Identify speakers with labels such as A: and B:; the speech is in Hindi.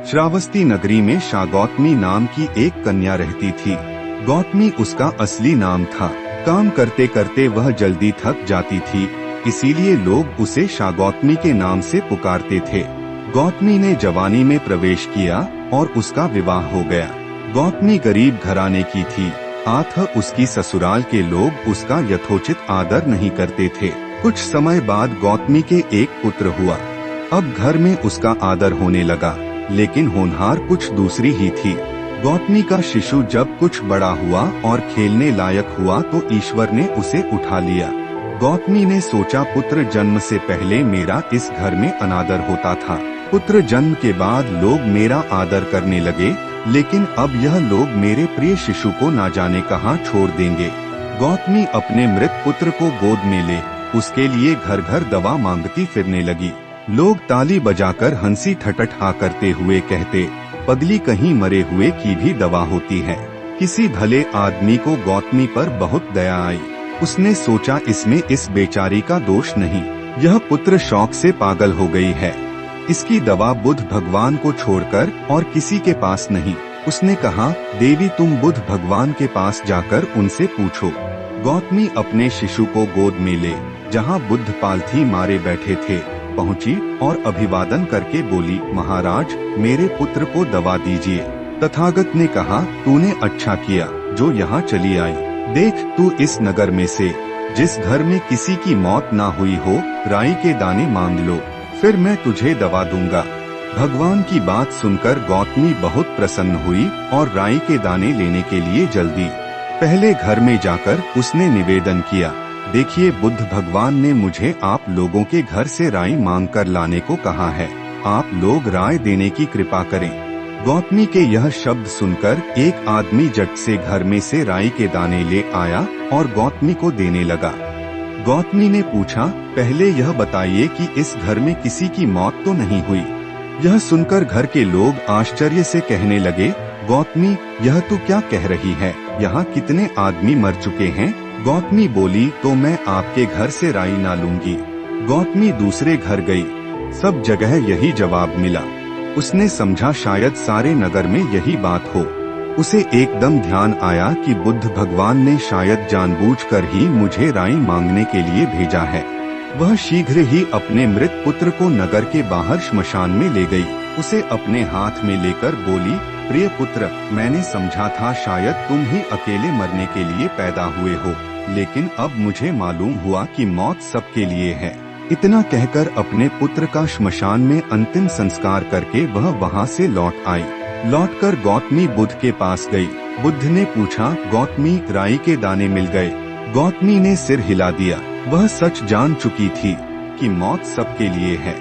A: श्रावस्ती नगरी में शागौतमी नाम की एक कन्या रहती थी। गौतमी उसका असली नाम था। काम करते करते वह जल्दी थक जाती थी, इसीलिए लोग उसे शागौतमी के नाम से पुकारते थे। गौतमी ने जवानी में प्रवेश किया और उसका विवाह हो गया। गौतमी गरीब घराने की थी, अतः उसकी ससुराल के लोग उसका यथोचित आदर नहीं करते थे। कुछ समय बाद गौतमी के एक पुत्र हुआ। अब घर में उसका आदर होने लगा, लेकिन होनहार कुछ दूसरी ही थी। गौतमी का शिशु जब कुछ बड़ा हुआ और खेलने लायक हुआ तो ईश्वर ने उसे उठा लिया। गौतमी ने सोचा, पुत्र जन्म से पहले मेरा इस घर में अनादर होता था। पुत्र जन्म के बाद लोग मेरा आदर करने लगे, लेकिन अब यह लोग मेरे प्रिय शिशु को ना जाने कहाँ छोड़ देंगे। गौतमी अपने मृत पुत्र को गोद में ले उसके लिए घर घर दवा मांगती फिरने लगी। लोग ताली बजाकर हंसी ठटठा करते हुए कहते, पगली कहीं मरे हुए की भी दवा होती है। किसी भले आदमी को गौतमी पर बहुत दया आई। उसने सोचा, इसमें इस बेचारी का दोष नहीं, यह पुत्र शौक से पागल हो गई है। इसकी दवा बुध भगवान को छोड़कर और किसी के पास नहीं। उसने कहा, देवी तुम बुध भगवान के पास जाकर उनसे पूछो। गौतमी अपने शिशु को गोद में ले जहाँ बुद्ध पालथी मारे बैठे थे पहुँची और अभिवादन करके बोली, महाराज मेरे पुत्र को दवा दीजिए। तथागत ने कहा, तूने अच्छा किया जो यहाँ चली आई। देख, तू इस नगर में से जिस घर में किसी की मौत ना हुई हो, राई के दाने मांग लो, फिर मैं तुझे दवा दूंगा। भगवान की बात सुनकर गौतमी बहुत प्रसन्न हुई और राई के दाने लेने के लिए जल्दी पहले घर में जाकर उसने निवेदन किया, देखिए बुद्ध भगवान ने मुझे आप लोगों के घर से राई मांग कर लाने को कहा है, आप लोग राय देने की कृपा करें। गौतमी के यह शब्द सुनकर एक आदमी झट से घर में से राई के दाने ले आया और गौतमी को देने लगा। गौतमी ने पूछा, पहले यह बताइए कि इस घर में किसी की मौत तो नहीं हुई। यह सुनकर घर के लोग आश्चर्य से कहने लगे, गौतमी यह तू क्या कह रही है, यहाँ कितने आदमी मर चुके हैं। गौतमी बोली, तो मैं आपके घर से राई ना लूंगी। गौतमी दूसरे घर गई, सब जगह यही जवाब मिला। उसने समझा शायद सारे नगर में यही बात हो। उसे एकदम ध्यान आया कि बुद्ध भगवान ने शायद जानबूझकर ही मुझे राई मांगने के लिए भेजा है। वह शीघ्र ही अपने मृत पुत्र को नगर के बाहर श्मशान में ले गई। उसे अपने हाथ में लेकर बोली, प्रिय पुत्र, मैंने समझा था शायद तुम ही अकेले मरने के लिए पैदा हुए हो, लेकिन अब मुझे मालूम हुआ कि मौत सबके लिए है। इतना कहकर अपने पुत्र का श्मशान में अंतिम संस्कार करके वह वहाँ से लौट आई। लौटकर गौतमी बुद्ध के पास गई। बुद्ध ने पूछा, गौतमी राई के दाने मिल गए? गौतमी ने सिर हिला दिया। वह सच जान चुकी थी कि मौत सबके लिए है।